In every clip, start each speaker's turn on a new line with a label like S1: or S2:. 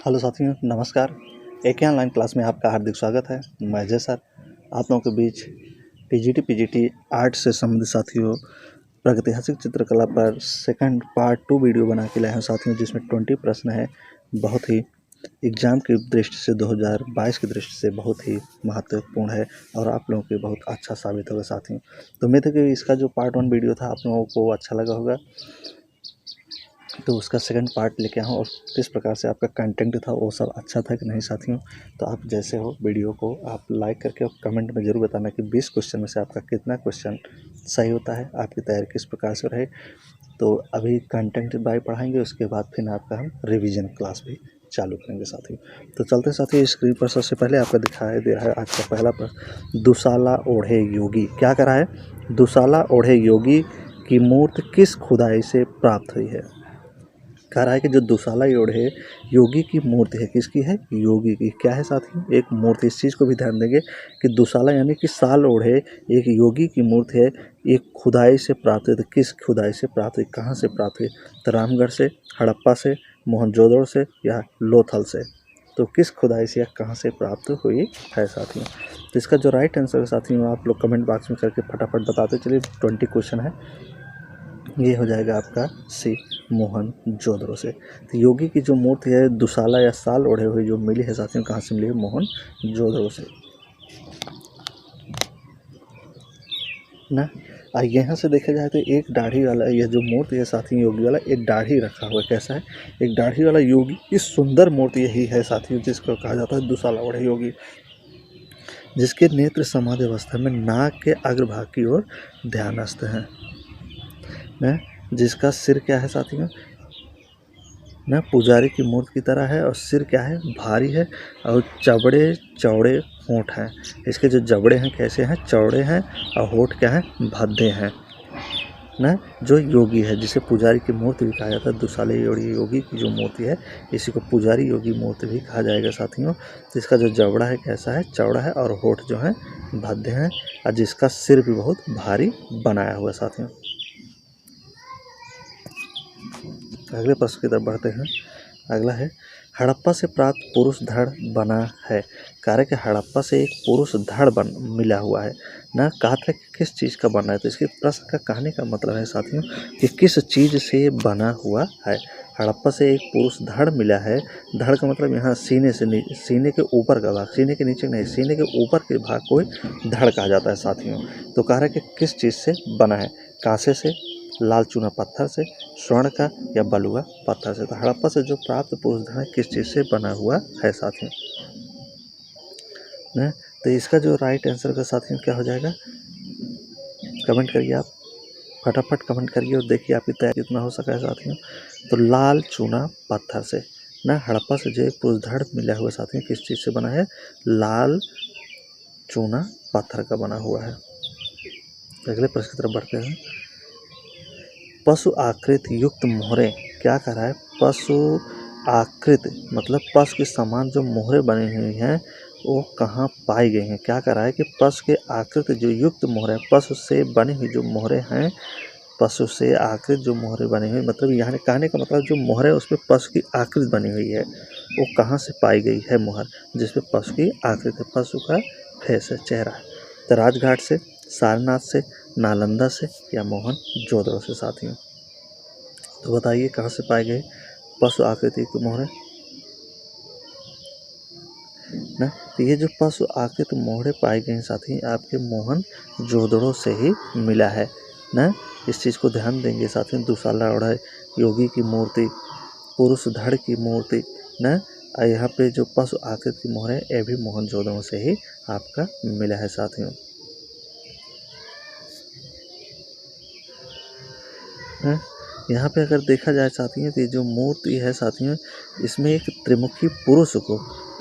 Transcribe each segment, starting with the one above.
S1: Hello साथियों, नमस्कार। एक ही ऑनलाइन क्लास में आपका हार्दिक स्वागत है। मैं अजय सर आप लोगों के बीच पीजीटी आर्ट से संबंधित साथियों प्रागैतिहासिक चित्रकला पर सेकंड पार्ट 2 वीडियो बना के लाए हैं साथियों, जिसमें 20 प्रश्न है। बहुत ही एग्ज़ाम की दृष्टि से 2022 की दृष्टि से बहुत ही महत्वपूर्ण है और आप लोगों के बहुत अच्छा साबित होगा साथियों। तो उम्मीद है कि इसका जो पार्ट 1 वीडियो था आप लोगों को अच्छा लगा होगा, तो उसका सेकंड पार्ट लेके आऊँ और किस प्रकार से आपका कंटेंट था वो सब अच्छा था कि नहीं साथियों। तो आप जैसे हो वीडियो को आप लाइक करके और कमेंट में ज़रूर बताना कि 20 क्वेश्चन में से आपका कितना क्वेश्चन सही होता है, आपकी तैयारी किस प्रकार से रहे। तो अभी कंटेंट बाय पढ़ाएंगे, उसके बाद फिर आपका हम रिवीजन क्लास भी चालू करेंगे साथियों। तो चलते साथियों, स्क्रीन पर सबसे पहले आपका दिखाई दे रहा है आज का पहला प्रश्न। दुसाला ओढ़े योगी क्या कह रहा है? दुसाला ओढ़े योगी की मूर्ति किस खुदाई से प्राप्त हुई है? कह रहा है कि जो दुसाला ओढ़े योगी की मूर्ति है, किसकी है? योगी की। क्या है साथियों? एक मूर्ति। इस चीज़ को भी ध्यान देंगे कि दुसाला यानी कि साल ओढ़े एक योगी की मूर्ति है, एक खुदाई से प्राप्त हुई। तो किस खुदाई से प्राप्त हुई, कहाँ से प्राप्त हुई? तो रामगढ़ से, हड़प्पा से, मोहनजोदड़ो से या लोथल से? तो किस खुदाई से या कहाँ से प्राप्त हुई है साथियों? तो इसका जो राइट आंसर है साथियों, आप लोग कमेंट बॉक्स में करके फटाफट बताते चलिए। 20 क्वेश्चन है, ये हो जाएगा आपका सी, मोहनजोदड़ो से। तो योगी की जो मूर्ति है दुसाला या साल ओढ़े हुए जो मिली है साथियों, कहाँ से मिली है? मोहनजोदड़ो से ना। यहाँ से देखा जाए तो एक दाढ़ी वाला यह जो मूर्ति है साथियों, योगी वाला एक दाढ़ी रखा हुआ है। कैसा है? एक दाढ़ी वाला योगी। इस सुंदर मूर्ति यही है साथियों जिसको कहा जाता है दुसाला ओढ़े योगी, जिसके नेत्र समाधि अवस्था में नाक के अग्रभाग की ओर ध्यानस्थ हैं ना। जिसका सिर क्या है साथियों? ना पुजारी की मूर्ति की तरह है, और सिर क्या है? भारी है, और चबड़े चौड़े होंठ हैं। इसके जो जबड़े हैं कैसे हैं? चौड़े हैं, और होंठ क्या हैं? भद्दे हैं ना। जो योगी है जिसे पुजारी की मूर्ति भी कहा जाता है, दुसाले योगी की जो मूर्ति है इसी को पुजारी योगी मूर्ति भी कहा जाएगा साथियों। तो इसका जो जबड़ा है कैसा है? चौड़ा है, और होंठ जो है भद्दे हैं, और जिसका सिर भी बहुत भारी बनाया हुआ साथियों। अगले प्रश्न की तरफ बढ़ते हैं। अगला है हड़प्पा से प्राप्त पुरुष धड़ बना है। कार्य के हड़प्पा से एक पुरुष धड़ मिला हुआ है ना। कहा था कि किस चीज़ का बना है? तो इसके प्रश्न का कहने का मतलब है साथियों कि किस चीज़ से बना हुआ है। हड़प्पा से एक पुरुष धड़ मिला है। धड़ का मतलब यहाँ सीने से, सीने के ऊपर का भाग, सीने के नीचे नहीं, सीने के ऊपर के भाग को धड़ कहा जाता है साथियों। तो कह रहा है कि किस चीज़ से बना है? कांसे से, लाल चूना पत्थर से, स्वर्ण का, या बलुआ पत्थर से? तो हड़प्पा से जो प्राप्त पुरुष धड़ किस चीज़ से बना हुआ है साथियों ना। तो इसका जो राइट आंसर का साथियों क्या हो जाएगा? कमेंट करिए, आप फटाफट कमेंट करिए और देखिए आपकी तैयारी कितना हो सका है साथियों। तो लाल चूना पत्थर से ना। हड़प्पा से जो एक पुरुष धड़ मिला हुआ साथियों किस चीज़ से बना है? लाल चूना पत्थर का बना हुआ है। अगले प्रश्न की तरफ बढ़ते हैं। पशु आकृत युक्त मोहरें क्या कर रहा है? पशु आकृत मतलब पशु के समान जो मोहरें बनी हुई हैं वो कहाँ पाई गई हैं? क्या कर रहा है कि पशु के आकृत जो युक्त मोहरें, पशु से बनी हुई जो मोहरें हैं, पशु से आकृत जो मोहरें बनी हुई, मतलब यहाँ कहने का मतलब जो मोहर है उस पर पशु की आकृति बनी हुई है, वो कहाँ से पाई गई है मोहर जिसपे पशु की आकृति है, पशु का फेस है, चेहरा है? तो राजघाट से, सारनाथ से, नालंदा से, या मोहनजोदड़ो से साथियों? तो बताइए कहाँ से पाए गए पशु आकृति की मोहरें ना। तो ये जो पशु आकृति मोहरें पाई गई साथी आपके मोहनजोदड़ो से ही मिला है ना। इस चीज़ को ध्यान देंगे साथियों। दुसाला ओढ़ा योगी की मूर्ति, पुरुष धड़ की मूर्ति ना, यहाँ पे जो पशु आकृति की मोहरें ये भी मोहनजोदड़ो से ही आपका मिला है साथियों। यहाँ पे अगर देखा जाए साथियों तो ये जो मूर्ति है साथियों, इसमें एक त्रिमुखी पुरुष को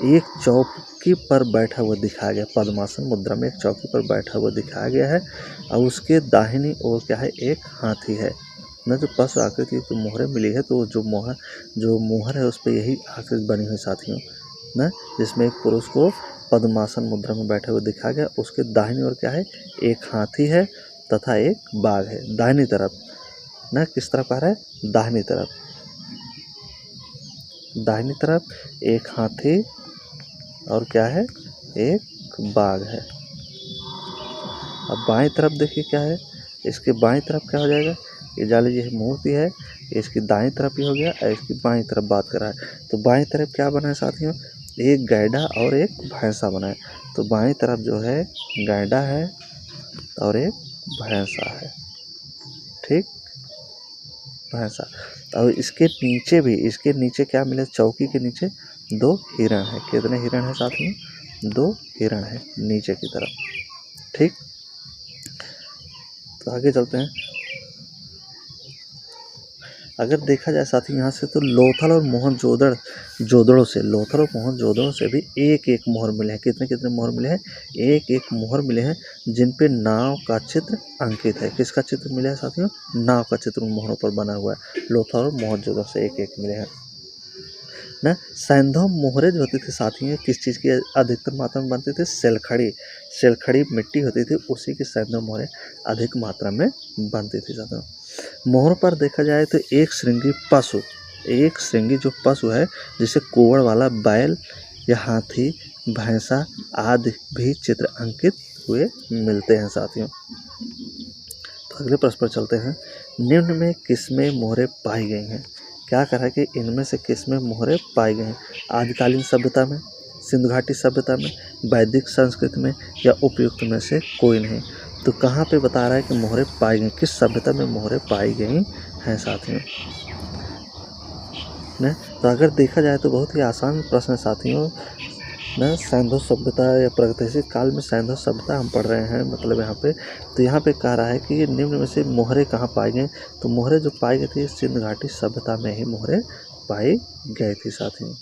S1: एक चौकी पर बैठा हुआ दिखाया गया, पद्मासन मुद्रा में एक चौकी पर बैठा हुआ दिखाया गया है, और उसके दाहिनी ओर क्या है? एक हाथी है ना। जो पशु आकृति की मोहरें मिली है तो जो मोहर है उस पर यही आकृति बनी हुई साथियों ना, जिसमें एक पुरुष को पद्मासन मुद्रा में बैठे हुए दिखाया गया। उसके दाहिनी ओर क्या है? एक हाथी है तथा एक बाघ है दाहिनी तरफ ना। किस तरफ आ रहा है? दाहिनी तरफ दाहिनी तरफ एक हाथी और क्या है, एक बाघ है। अब बाएं तरफ देखिए क्या है, इसके बाएं तरफ क्या हो जाएगा, ये जान लीजिए मूर्ति है, इसकी दाएं तरफ ही हो गया और इसकी बाएं तरफ बात कर रहा है। तो बाएं तरफ क्या बना है साथियों, एक गैंडा और एक भैंसा बना है। तो बाएं तरफ जो है गैंडा है और एक भैंसा है, ठीक, भैंसा। और इसके नीचे भी, इसके नीचे क्या मिले, चौकी के नीचे 2 हिरण है। कितने हिरण है साथियों, 2 हिरण है नीचे की तरफ, ठीक। तो आगे चलते हैं। अगर देखा जाए साथियों यहाँ से, तो लोथल और मोहनजोदड़ो से, लोथल और मोहनजोदड़ो से भी एक एक मोहर मिले हैं। कितने कितने मोहर मिले हैं, एक एक मोहर मिले हैं, जिन पे नाव का चित्र अंकित है। किसका चित्र मिला है साथियों, नाव का चित्र उन मोहरों पर बना हुआ है। लोथल और मोहनजोदड़ो से एक एक मिले हैं ना। सैंधव मोहरे जो होती थी साथियों, किस चीज़ की अधिकतर मात्रा में बनती थी, सेलखड़ी मिट्टी होती थी, उसी की सैंधव मोहरे अधिक मात्रा में बनती थी साथियों। मोहर पर देखा जाए तो एक श्रृंगी जो पशु है, जिसे कोवड़ वाला बैल या हाथी, भैंसा आदि भी चित्र अंकित हुए मिलते हैं साथियों। तो अगले प्रश्न पर चलते हैं। निम्न में किसमें मोहरें पाई गई हैं। क्या कहा है कि इनमें से किसमें मोहरें पाई गई हैं। आदिकालीन सभ्यता में, सिंधु घाटी सभ्यता में, वैदिक संस्कृति में, या उपयुक्त में से कोई नहीं। तो कहाँ पे बता रहा है कि मोहरें पाई गई, किस सभ्यता में मोहरें पाई गई हैं साथियों न। तो अगर देखा जाए तो बहुत ही आसान प्रश्न है साथियों न। सैंधव सभ्यता या प्रागैतिहासिक काल में सैंधव सभ्यता हम पढ़ रहे हैं, मतलब यहाँ पे। तो यहाँ पे कह रहा है कि ये निम्न में से मोहरें कहाँ पाई गई। तो मोहरें जो पाई गई थी, सिंधु घाटी सभ्यता में ही मोहरें पाई गई थी साथियों।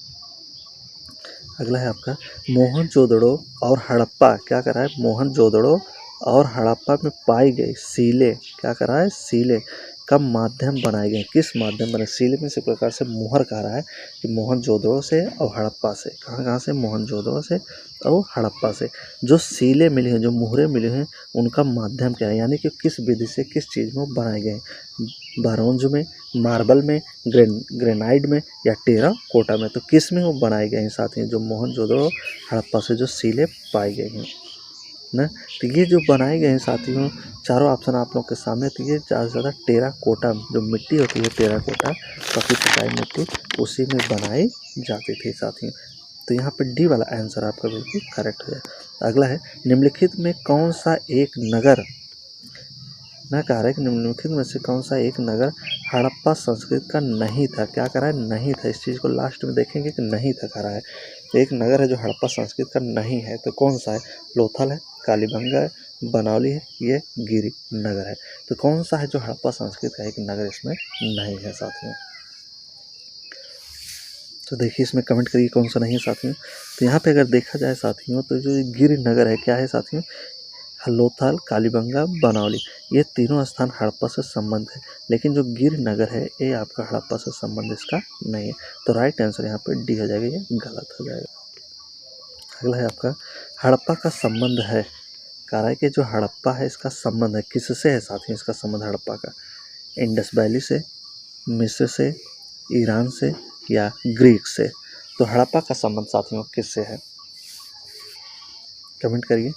S1: अगला है आपका मोहनजोदड़ो और हड़प्पा। क्या कर रहा है, मोहनजोदड़ो और हड़प्पा में पाई गई सीले, क्या कर रहा है, सीले का माध्यम बनाए गए। किस माध्यम बने, सीले में इसी प्रकार से मोहर कह रहा है कि मोहनजोदड़ो से और हड़प्पा से। कहाँ कहाँ से, मोहनजोदड़ो से और हड़प्पा से जो सीले मिली हैं, जो मोहरें मिली हैं, उनका माध्यम क्या है, यानी कि किस विधि से, किस चीज़ में बनाए गए, ब्रोंज में, मार्बल में, ग्रेनाइट में, या टेराकोटा में। तो किस में वो बनाए गए हैं साथियों, जो मोहनजोदड़ो हड़प्पा से जो सीले पाई गई हैं ना। तो ये जो बनाए गए हैं साथियों, चारों ऑप्शन आप लोग के सामने। तो ये ज़्यादा से ज़्यादा टेराकोटा जो मिट्टी होती है, टेराकोटा पकी पकाई मिट्टी, उसी में बनाई जाती थी साथियों। तो यहाँ पे डी वाला आंसर आपका बिल्कुल करेक्ट हो जाए। अगला है निम्नलिखित में कौन सा एक नगर ना, कह रहा है कि निम्नलिखित में से कौन सा एक नगर हड़प्पा संस्कृति का नहीं था। क्या कह रहा है, नहीं था। इस चीज़ को लास्ट में देखेंगे कि नहीं था कह रहा है। तो एक नगर है जो हड़प्पा संस्कृति का नहीं है, तो कौन सा है, लोथल है, कालीबंगा है, बनौली है, ये गिरी नगर है। तो कौन सा है जो हड़प्पा संस्कृति का एक नगर इसमें नहीं है साथियों। तो देखिए इसमें कमेंट करिए कौन सा नहीं है साथियों। तो यहाँ पे अगर देखा जाए साथियों, तो जो गिरी नगर है, क्या है साथियों, लोथल, कालीबंगा, बनौली, ये तीनों स्थान हड़प्पा से संबंध है। लेकिन जो गिर नगर है, ये आपका हड़प्पा से संबंध इसका नहीं है। तो राइट आंसर यहाँ पे डी हो जाएगा, ये गलत हो जाएगा। अगला है आपका हड़प्पा का संबंध है। कह रहा है कि जो हड़प्पा है, इसका संबंध है, किससे है साथियों, इसका संबंध हड़प्पा का, इंडस वैली से, मिस्र से, ईरान से, या ग्रीक से। तो हड़प्पा का संबंध साथियों किससे है, कमेंट करिए।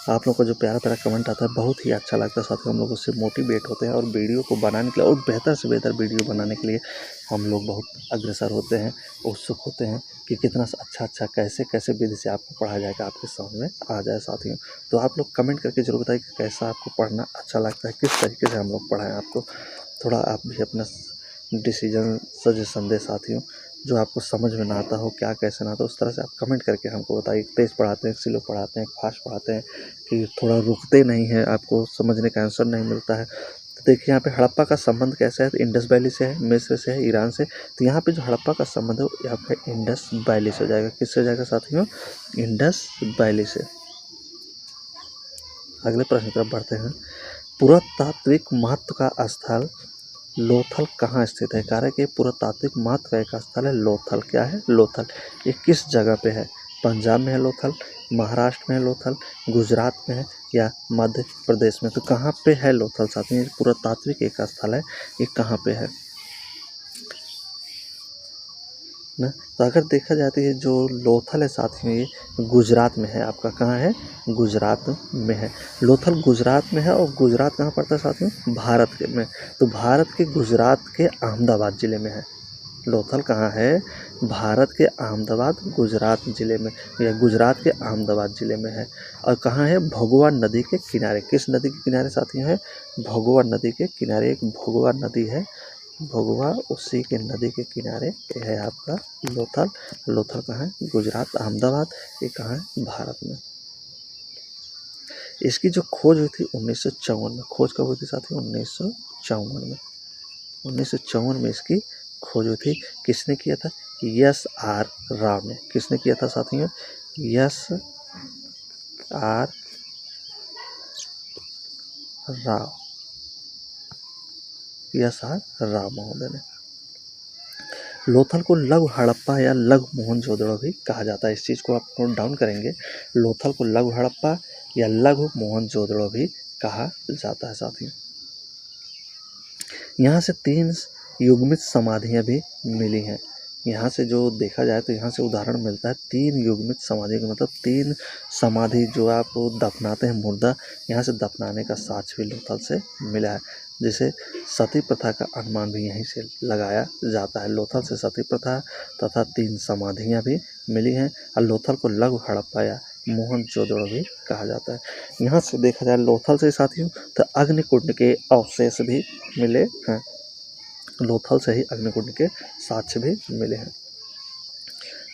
S1: आप लोग का जो प्यारा प्यारा कमेंट आता है बहुत ही अच्छा लगता है साथियों। हम लोग उससे मोटिवेट होते हैं और वीडियो को बनाने के लिए, और बेहतर से बेहतर वीडियो बनाने के लिए हम लोग बहुत अग्रसर होते हैं, उत्सुक होते हैं कि कितना अच्छा कैसे कैसे विधि से आपको पढ़ाया जाएगा, आपके समझ में आ जाए साथियों। तो आप लोग कमेंट करके जरूर बताइए कि कैसा आपको पढ़ना अच्छा लगता है, किस तरीके से हम लोग पढ़ाएँ आपको। थोड़ा आप भी अपना डिसीजन सजेशन दे साथियों, जो आपको समझ में ना आता हो, क्या कैसे ना आता, उस तरह से आप कमेंट करके हमको बताइए। तेज़ पढ़ाते हैं, स्लो पढ़ाते हैं, फास्ट पढ़ाते हैं, कि थोड़ा रुकते नहीं हैं, आपको समझने का आंसर नहीं मिलता है। तो देखिए यहाँ पे हड़प्पा का संबंध कैसे है, तो इंडस वैली से है, मिस्र से है, ईरान से। तो यहाँ पे जो हड़प्पा का संबंध है वो आपका इंडस वैली से हो जाएगा। किससे हो जाएगा साथियों, इंडस वैली से। अगले प्रश्न की तरफ बढ़ते हैं। पुरातात्विक महत्व का स्थल लोथल कहाँ स्थित है। कह रहा है कि पुरातात्विक महत्व का एक स्थल है लोथल। क्या है, लोथल। ये किस जगह पे है, पंजाब में है लोथल, महाराष्ट्र में है लोथल, गुजरात में है, या मध्य प्रदेश में। तो कहाँ पे है लोथल साथियों, पुरातात्विक एक स्थल है, ये कहाँ पे है। ना। तो अगर देखा जाए तो ये जो लोथल है साथियों, ये गुजरात में है। आपका कहाँ है? गुजरात में है। लोथल गुजरात में है। और गुजरात कहाँ पड़ता है साथियों? भारत के में। तो भारत के गुजरात के अहमदाबाद ज़िले में है। लोथल कहाँ है? भारत के अहमदाबाद गुजरात ज़िले में, या गुजरात के अहमदाबाद ज़िले में है। और कहाँ है? भगवा नदी के किनारे। किस नदी के किनारे साथियों है? भगवा नदी के किनारे। एक भगवा नदी है, भगवा, उसी के नदी के किनारे है आपका लोथल। लोथल कहाँ है? गुजरात, अहमदाबाद। ये कहाँ है? भारत में। इसकी जो खोज हुई थी 1954 में। खोज कब हुई थी साथियों? 1954 में। 1954 में इसकी खोज हुई थी। किसने किया था? एस आर राव ने। किसने किया था साथियों? S R Rao, S R Rao महोदय ने। लोथल को लघु हड़प्पा या लघु मोहनजोदड़ो भी कहा जाता है। इस चीज़ को आप नोट डाउन करेंगे। लोथल को लघु हड़प्पा या लघु मोहनजोदड़ो भी कहा जाता है साथियों। यहाँ से 3 युग्मित समाधियाँ भी मिली हैं। यहाँ से जो देखा जाए तो यहाँ से उदाहरण मिलता है 3 युग्मित समाधि का, मतलब 3 समाधि जो आप दफनाते हैं मुर्दा, यहाँ से दफनाने का साक्ष्य भी लोथल से मिला है। जैसे सती प्रथा का अनुमान भी यहीं से लगाया जाता है। लोथल से सती प्रथा तथा 3 समाधियाँ भी मिली हैं। और लोथल को लघु हड़प्पा या मोहनजोदड़ो भी कहा जाता है। यहाँ से देखा जाए लोथल से साथियों तो अग्निकुंड के अवशेष भी मिले हैं। लोथल से ही अग्निकुंड के साक्ष्य भी मिले हैं।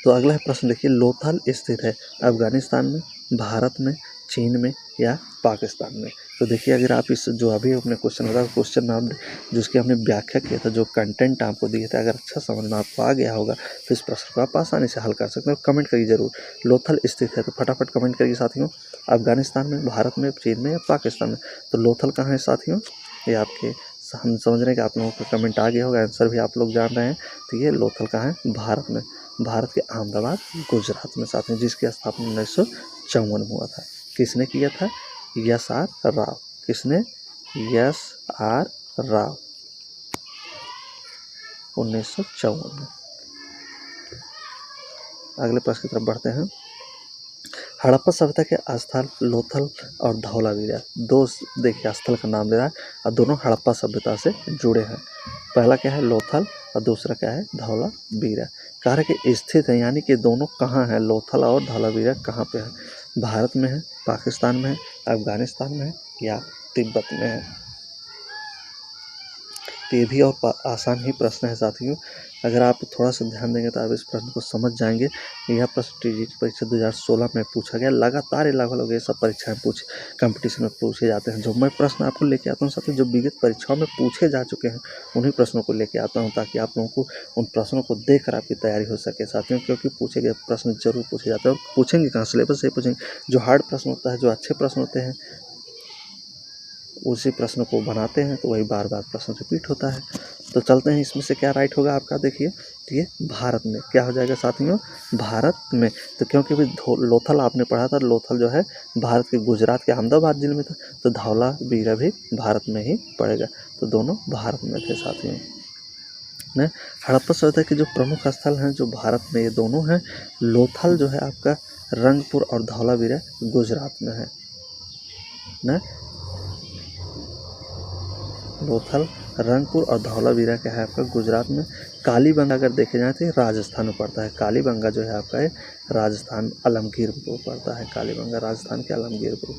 S1: तो अगला प्रश्न देखिए, लोथल स्थित है अफगानिस्तान में, भारत में, चीन में या पाकिस्तान में? तो देखिए, अगर आप इस जो अभी अपने क्वेश्चन होता है, क्वेश्चन में आप जिसकी हमने व्याख्या किया था, जो कंटेंट आपको दिए थे, अगर अच्छा समझ में आपको आ गया होगा तो इस प्रश्न को आप आसानी से हल कर सकते हैं। कमेंट करिए जरूर, लोथल स्थित है तो फटाफट कमेंट करिए साथियों। अफगानिस्तान में, भारत में, चीन में या पाकिस्तान में? तो लोथल कहाँ है साथियों? ये आपके हम समझ रहे हैं कि आप लोगों का कमेंट आ गया होगा, आंसर भी आप लोग जान रहे हैं। तो ये लोथल कहाँ है? भारत में, भारत के अहमदाबाद गुजरात में साथियों, जिसकी स्थापना 1954 में हुआ था। किसने किया था? S R Rao. किसने? एस आर राव, 1954 में। अगले प्रश्न की तरफ बढ़ते हैं। हड़प्पा सभ्यता के स्थल लोथल और धौलावीरा, दो देखिए स्थल का नाम ले रहा है और दोनों हड़प्पा सभ्यता से जुड़े हैं। पहला क्या है? लोथल, और दूसरा क्या है? धौलावीरा। कह रहे कि स्थित है, यानी कि दोनों कहाँ है? लोथल और धौलावीरा कहाँ पे है? भारत में है, पाकिस्तान में है, अफगानिस्तान में है या तिब्बत में है? तो ये भी और आसान ही प्रश्न है साथियों। अगर आप थोड़ा सा ध्यान देंगे तो आप इस प्रश्न को समझ जाएंगे। यह प्रश्न टीजीटी परीक्षा 2016 में पूछा गया। लगातार लगभग ये सब परीक्षाएं कंपटीशन में पूछे जाते हैं। जो मैं प्रश्न आपको लेके आता हूँ साथियों, जो विगत परीक्षाओं में पूछे जा चुके हैं, उन्हीं प्रश्नों को लेके आता हूँ, ताकि आप लोगों को उन प्रश्नों को देख कर आपकी तैयारी हो सके साथियों। क्योंकि पूछे गए प्रश्न जरूर पूछे जाते हैं, और पूछेंगे कहाँ? सिलेबस से पूछेंगे। जो हार्ड प्रश्न होता है, जो अच्छे प्रश्न होते हैं, उसी प्रश्न को बनाते हैं तो वही बार बार प्रश्न रिपीट होता है। तो चलते हैं, इसमें से क्या राइट होगा आपका? देखिए, तो ये भारत में क्या हो जाएगा साथियों? भारत में। तो क्योंकि भी लोथल आपने पढ़ा था, लोथल जो है भारत के गुजरात के अहमदाबाद जिले में था, तो धौलावीरा भी भारत में ही पड़ेगा। तो दोनों भारत में थे साथियों। ने हड़प्पा सभ्यता के जो प्रमुख स्थल हैं जो भारत में, ये दोनों हैं। लोथल जो है आपका रंगपुर और धौलावीरा गुजरात में है ना। लोथल, रंगपुर और धौलावीरा क्या है आपका? गुजरात में। कालीबंगा अगर देखे जाए तो राजस्थान में पड़ता है। कालीबंगा जो है आपका राजस्थान, आलमगीरपुर पड़ता है। कालीबंगा राजस्थान के आलमगीरपुर,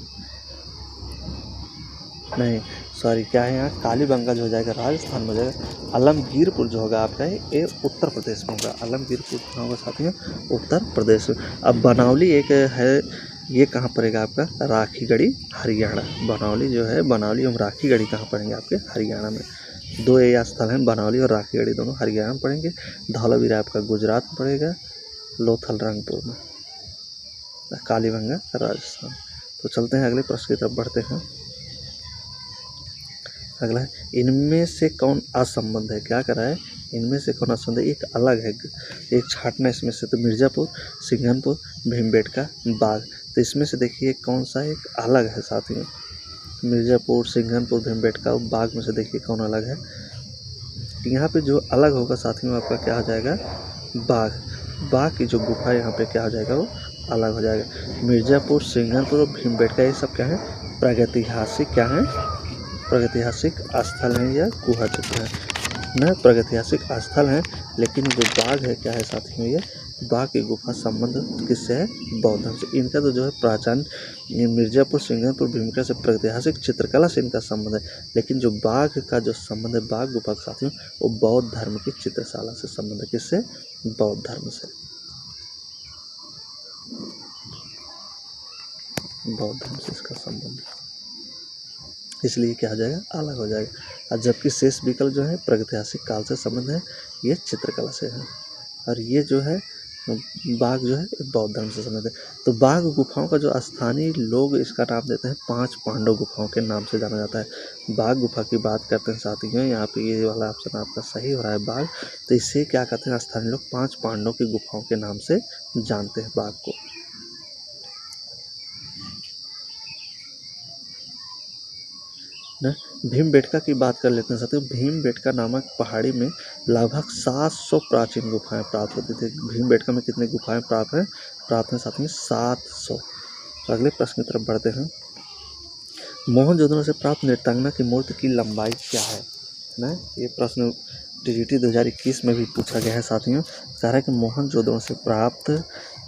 S1: नहीं सॉरी, क्या है यहाँ? कालीबंगा जो हो जाएगा राजस्थान में हो जाएगा। आलमगीरपुर जो होगा आपका ये उत्तर प्रदेश में होगा। आलमगीरपुर कहाँ होगा साथियों? उत्तर प्रदेश में। अब बनावली एक है, ये कहाँ पड़ेगा आपका? राखीगढ़ी, हरियाणा। बनावली जो है, बनावली एवं राखीगढ़ी कहाँ पड़ेंगे आपके? हरियाणा में। दो ये स्थल हैं, बनावली और राखीगढ़ी, दोनों हरियाणा में पड़ेंगे। धौलावीरा आपका गुजरात में पड़ेगा, लोथल रंगपुर में, कालीबंगा राजस्थान। तो चलते हैं अगले प्रश्न की तरफ बढ़ते हैं। अगला है, इनमें से कौन असंबद्ध है? क्या करा है? इनमें से कौन असंबद्ध है? एक अलग है, एक छाटना इसमें से। तो मिर्ज़ापुर, सिंघनपुर, भीमबेटका, बाग। तो इसमें से देखिए कौन सा एक अलग है साथियों? मिर्ज़ापुर, सिंघनपुर, भीमबेटका, बाग में से देखिए कौन अलग है? यहाँ पे जो अलग होगा साथियों आपका क्या हो जाएगा? बाघ, बाघ की जो गुफा यहाँ पे क्या हो जाएगा, वो अलग हो जाएगा। मिर्ज़ापुर, सिंघनपुर और भीमबेटका ये सब क्या है, प्रागैतिहासिक क्या है, प्रागैतिहासिक स्थल हैं या गुहा चित्र है न, प्रागैतिहासिक स्थल हैं। लेकिन जो बाघ है क्या है साथियों, ये बाघ की गुफा संबंध किससे है, बौद्ध धर्म से। इनका तो जो है प्राचीन मिर्ज़ापुर, सिंघनपुर, भीमबेटका से प्रागैतिहासिक चित्रकला से इनका संबंध है। लेकिन जो बाघ का जो संबंध है बाघ गुफा के साथियों, वो बौद्ध धर्म की चित्रशाला से संबंध है। किससे, बौद्ध धर्म से, बौद्ध धर्म से इसका संबंध है, इसलिए क्या हो जाएगा, अलग हो जाएगा। और जबकि शेष विकल्प जो है प्रागैतिहासिक काल से संबंध है, ये चित्रकला से है। और ये जो है बाघ जो है बौद्ध धर्म से संबंध है। तो बाघ गुफाओं का जो स्थानीय लोग इसका नाम देते हैं 5 पांडव गुफाओं के नाम से जाना जाता है। बाघ गुफा की बात करते हैं साथियों, यहाँ पे ये वाला ऑप्शन आपका सही हो रहा है बाघ। तो इससे क्या कहते हैं, स्थानीय लोग 5 पांडव की गुफाओं के नाम से जानते हैं बाघ को। भीमबेटका की बात कर लेते हैं साथियों। भीमबेटका नामक पहाड़ी में लगभग 700 प्राचीन गुफाएं प्राप्त होती थी। भीमबेटका में कितनी गुफाएं प्राप्त हैं साथियों, 700। तो अगले प्रश्न की तरफ बढ़ते हैं। मोहनजोदड़ो से प्राप्त नृत्यांगना की मूर्ति की लंबाई क्या है ना, ये प्रश्न टीजीटी 2021 में भी पूछा गया है साथियों। कह रहा है कि मोहनजोदड़ो से प्राप्त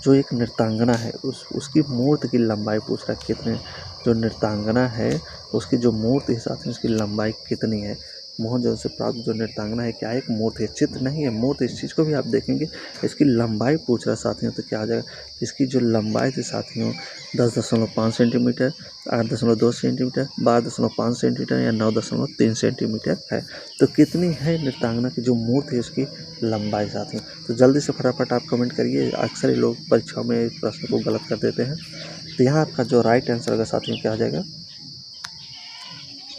S1: जो एक नृत्यांगना है उसकी मूर्ति की लंबाई पूछ रहा है, कितने, जो नृत्यांगना है उसकी जो मूर्ति है साथियों, उसकी लंबाई कितनी है। मोहनजोदड़ो से प्राप्त जो नृत्यांगना है क्या है, एक मूर्ति है, चित्र नहीं है, मूर्ति। इस चीज़ को भी आप देखेंगे, इसकी लंबाई पूछ रहा है साथियों। तो क्या आ जाएगा, इसकी जो लंबाई थी साथियों 10.5 सेंटीमीटर, 8.2 सेंटीमीटर, 12.5 सेंटीमीटर या 9.3 सेंटीमीटर है। तो कितनी है नृत्यांगना की जो मूर्ति है उसकी लंबाई साथियों। तो जल्दी से फटाफट आप कमेंट करिए। अक्सर ही लोग परीक्षाओं में इस प्रश्न को गलत कर देते हैं। तो यहाँ आपका जो राइट आंसर होगा साथियों क्या आ जाएगा,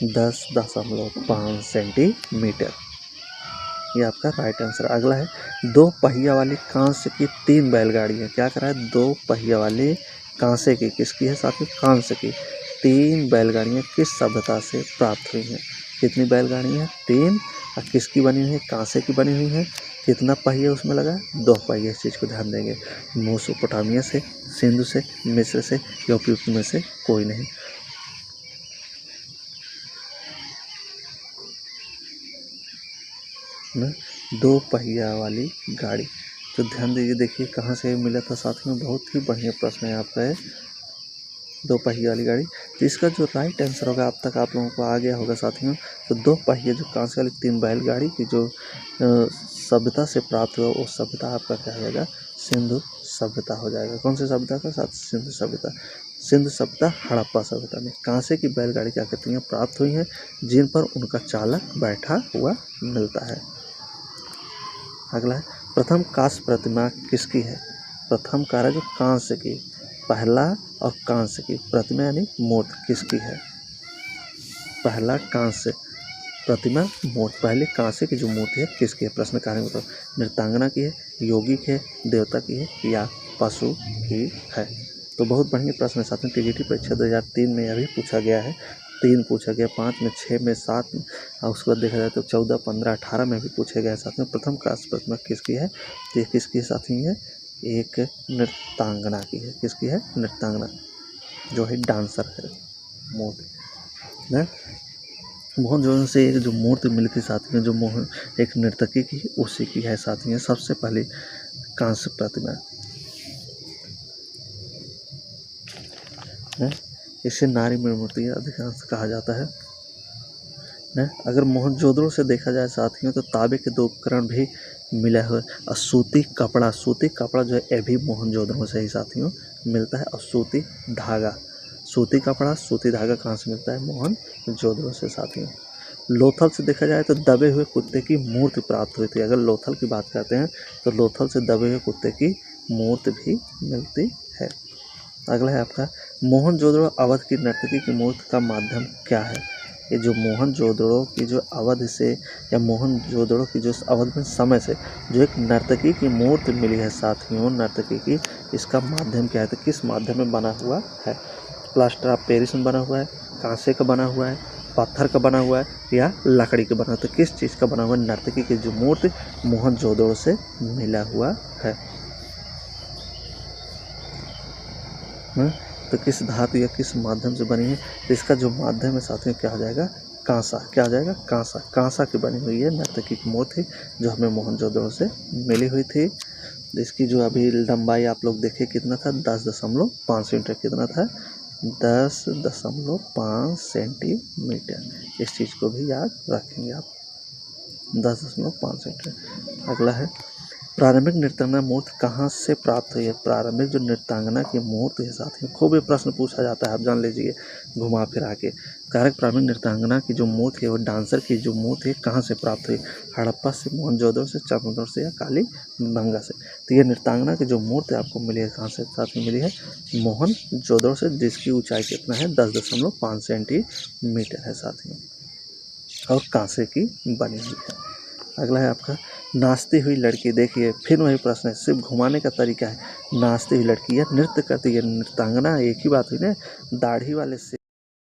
S1: 10.5 सेंटीमीटर। ये आपका राइट आंसर। अगला है, 2 पहिया वाली कांस्य की 3 बैलगाड़ियाँ, क्या करा है, 2 पहिया वाली कांसे की, किसकी है साथियों, कांस्य की 3 बैलगाड़ियाँ किस सभ्यता से प्राप्त हुई हैं। कितनी बैलगाड़ियाँ हैं, 3। और किसकी बनी हुई है, कांसे की बनी हुई है। कितना पहिया उसमें लगा है, 2 पहिया। इस चीज़ को ध्यान देंगे। मेसोपोटामिया से, सिंधु से, मिस्र से या उपयुक्त में से कोई नहीं। ना 2 पहिया वाली गाड़ी, तो ध्यान दीजिए। देखिए कहाँ से मिला था साथियों, बहुत ही बढ़िया प्रश्न है आपका है, 2 पहिया वाली गाड़ी। तो इसका जो राइट आंसर होगा, अब तक आप लोगों को आ गया होगा साथियों। तो 2 पहिया जो कांसे वाली 3 बैलगाड़ी की जो सभ्यता से प्राप्त हुआ, वो सभ्यता आपका क्या हो जाएगा, सिंधु सभ्यता हो जाएगा। कौन सी सभ्यता का साथ, सिंधु सभ्यता। सिंधु सभ्यता, हड़प्पा सभ्यता में कांसे की बैलगाड़ी क्या कहती हैं, प्राप्त हुई हैं, जिन पर उनका चालक बैठा हुआ मिलता है। अगला है, प्रथम कांस्य प्रतिमा किसकी है। प्रथम कार्य जो कांस्य की, पहला और कांस्य की प्रतिमा यानी मूर्ति किसकी है। पहला कांस्य प्रतिमा मूर्ति, पहले कांस्य की जो मूर्ति है किसकी है। प्रश्न कार्य मतलब नृत्यांगना की है, योगी की है, देवता की है या पशु की है। तो बहुत बढ़िया प्रश्न है साथियों। टीजीटी परीक्षा 2003 में यह भी पूछा गया है, 3 पूछा गया, 5 में, 6 में, 7 में, और उसके बाद देखा जाए तो 14, 15, 18 में भी पूछे गए साथियों। प्रथम कांस्य प्रतिमा किसकी है, तो ये किसकी साथियों है, एक नृत्यांगना की है। किसकी है, नृत्यांगना, जो है डांसर है मूर्ति ना। मोहनजोदड़ो से एक जो मूर्ति मिली थी साथियों, जो एक नर्तकी की, उसी की है साथियों सबसे पहले कांस्य प्रतिमा है। इसे नारी मूर्ति अधिकांश कहा जाता है ना। अगर मोहनजोदड़ो से देखा जाए साथियों तो तांबे के 2 उपकरण भी मिले हुए, और सूती कपड़ा जो है ये भी मोहनजोदड़ो से ही साथियों मिलता है। और सूती धागा कहाँ से मिलता है, मोहनजोदड़ो से साथियों। लोथल से देखा जाए तो दबे हुए कुत्ते की मूर्ति प्राप्त हुई थी। अगर लोथल की बात करते हैं तो लोथल से दबे हुए कुत्ते की मूर्ति भी मिलती है। अगला है आपका, मोहनजोदड़ो अवध की नर्तकी की मूर्ति का माध्यम क्या है। ये जो मोहनजोदड़ो की जो अवध से या मोहनजोदड़ो की जो अवध में समय से जो एक नर्तकी की मूर्ति मिली है साथियों, नर्तकी की, इसका माध्यम क्या है, तो किस माध्यम में बना हुआ है। प्लास्टर ऑफ पेरिस में बना हुआ है, कांसे का बना हुआ है, पत्थर का बना हुआ है या लकड़ी का बना हुआ है। तो किस चीज़ का बना हुआ है? नर्तकी की जो मूर्ति मोहनजोदड़ो से मिला हुआ है। तो किस धातु या किस माध्यम से बनी है? तो इसका जो माध्यम है साथियों क्या आ जाएगा? कांसा। क्या आ जाएगा? कांसा। कांसा की बनी हुई है नर्तकी की मूर्ति जो हमें मोहनजोदड़ो से मिली हुई थी। इसकी जो अभी लंबाई आप लोग देखिए कितना था? 10.5 सेंटीमीटर। कितना था? 10.5 सेंटीमीटर। इस चीज़ को भी याद रखेंगे आप, 10.5 सेंटीमीटर। अगला है प्रारंभिक नृत्यांगना मूर्ति कहाँ से प्राप्त हुई है? प्रारंभिक जो नृत्यांगना की मूर्ति है साथियों, खूब ये प्रश्न पूछा जाता है, आप जान लीजिए घुमा फिरा के। कारक प्रारंभिक नृत्यांगना की जो मूर्ति है वो डांसर की जो मूर्ति है कहाँ से प्राप्त हुई? हड़प्पा से, मोहनजोदड़ो से, चामुंडा से या कालीबंगा से। तो ये नृत्यांगना की जो मूर्ति आपको मिली है कहाँ से साथियों मिली है? मोहनजोदड़ो से, जिसकी ऊंचाई कितना है? 10.5 सेंटीमीटर है साथियों और कांसे की बनी हुई है। अगला है आपका नाचती हुई लड़की। देखिए फिर वही प्रश्न है, सिर्फ घुमाने का तरीका है। नाचती हुई लड़की या नृत्य करती है, नृत्यांगना एक ही बात हुई ना। दाढ़ी वाले